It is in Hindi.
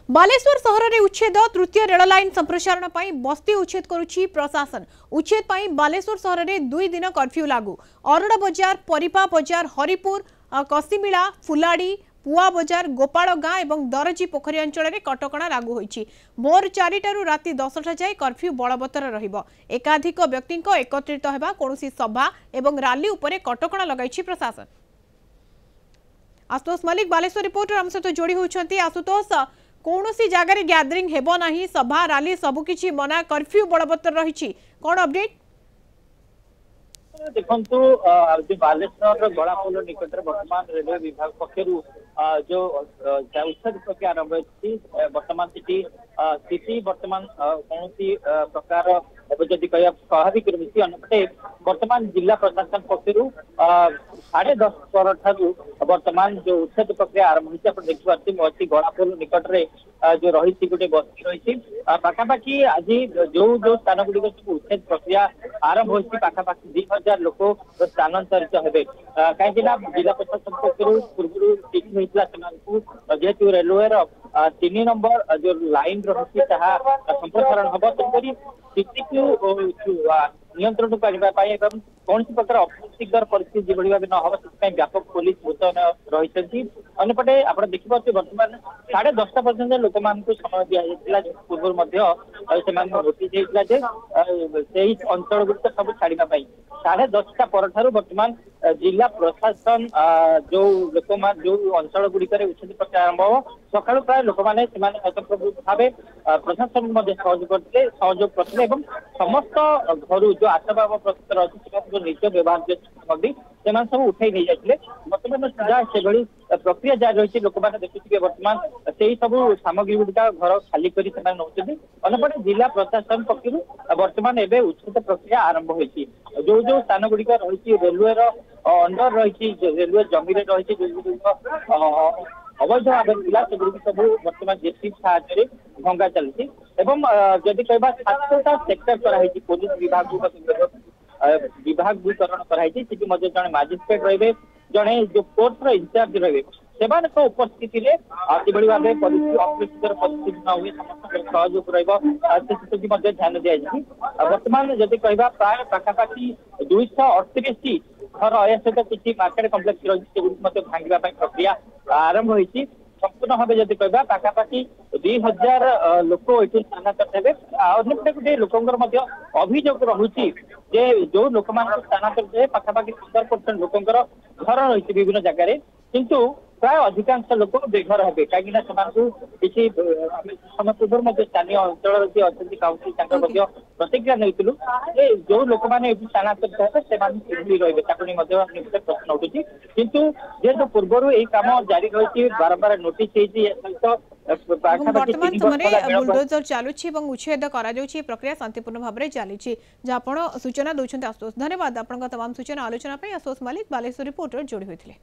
बालेश्वर सहर में उच्छेद तृतीय रेल लाइन संप्रसारण पर बस्ती उच्छेद करुछि प्रशासन। उच्छेद पर बालेश्वर सहर में 2 दिन कर्फ्यू लागू। अरोड़ा बजार, परिपा बजार, हरिपुर, कसिमिला, फुलाड़ी, पुआ बजार, गोपाल गाँ और दरजी पोखरी अंचल में कटकणा लागू होइछि। भोर 4 राति 10टा जाए कर्फ्यू बलवत्तर रहिबो। एकाधिक व्यक्ति एकत्रित होगा कौनसी सभा और रैली उपरे कटकणा लगाइछि प्रशासन। आशुतोष मलिक बालेश्वर रिपोर्टर आम सहित जोड़ी होती। आशुतोष, कौन सी जगह गैदरिंग हेबो नाही, सभा रैली सबकिछि मना, कर्फ्यू बलवत्तर रही, कौन अपडेट? देखो बालेश्वर गड़ापोल निकट में वर्तमान रेलवे विभाग पक्षर जो उच्छेद प्रक्रिया आरंभ बर्तमान स्थिति बर्तमान कौन प्रकार जदि कह स्वाभाविक रही अंपटे बर्तमान जिला प्रशासन पक्षर 10:30 पर बर्तमान जो उच्छेद प्रक्रिया आरंभ होती देखिए गड़ापोल निकट में जो रही गोटे बस्ती रही पाखापाखि आज जो स्थान गुड़िक सब उच्छेद प्रक्रिया आरंभ होती पाखापाखि 2000 लोक स्थानांतरित हेबे कहीं जिला प्रशासन पक्षर पूर्व ठीक होता जेहेतु रेलवे 3 नंबर जो लाइन रही संप्रसारण हम तेणुक स्थिति को नियंत्रण को आने कौन प्रकार अप्रीतिकर परिस्थिति जो भाव न हो व्यापक पुलिस मुतयन रही अंपटे आप देखिए बर्तमान 10:30 पर्यटन लोक समय दिया पूर्व नोटिस अंचल गुड़िक सब छाड़ापी 10:30 पर बर्तमान जिला प्रशासन जो लोक जो अंचल गुड़िक उच्छेद प्रक्रिया आरंभ हो सका प्राय लोक मैंने भाव प्रशासन सहयोग करते सहयोग करते समस्त घर जो आसबाब प्रस्तुत रही निज व्यवहार सामग्री से सब उठाई नहीं जाते बर्तमान सुधा से प्रक्रिया जारी रही लोक मैंने देखुए बर्तमान से सब सामग्री गुड़िका घर खाली कर नौपटे जिला प्रशासन पक्षर बर्तमान एवं उच्छेद प्रक्रिया आरंभ होती जो जो स्थान गुड़िक रही रेलवे अंडर रही रेलवे जमी रही अवैध भाव सब बर्तमान जेसीबी साहाय्य भंगा चलती जदि कह 7टा सेक्टर कराई पुलिस विभागीकरण कराई जड़े मजिस्ट्रेट रही जड़े जो कोर्ट इंचार्ज रही से उपस्थिति भाव अप्रीतिकर परिस्थिति न हुए समस्त सहयोग ध्यान दिया बर्तमान जदि कह प्राय पाखापाखि 238 घर या सहित किसी मार्केट कम्प्लेक्स रही भांगा प्रक्रिया आरंभ होती संपूर्ण भाव जब कह पाखापाखि 2000 लोक ये स्थानांतरित हेबे अन्यपटे गोटे लोकंर अभियोग रही जो लोक स्थानांतरित हे पाखापाखि 15% लोकंर घर रही विभिन्न जगह किंतु प्राय अधिकांश लोक बेघर हे कहीं किसी समय पूर्व स्थानीय अंचल जी अच्छा काउंसिल प्रतिक्रिया नहीं जो लोक मैंने स्थानांतरित हे रही प्रश्न उठू किंतु जेहेतु पूर्व यही कम जारी रही बारंबार नोटिस बुलडोजर चलुछि उच्छेद प्रक्रिया शांतिपूर्ण भाव में चली सूचना दूसरी आशुतोष धन्यवाद। आपन तमाम सूचना आलोचना आशुतोष मलिक बालेश्वर रिपोर्टर जोड़ी होते।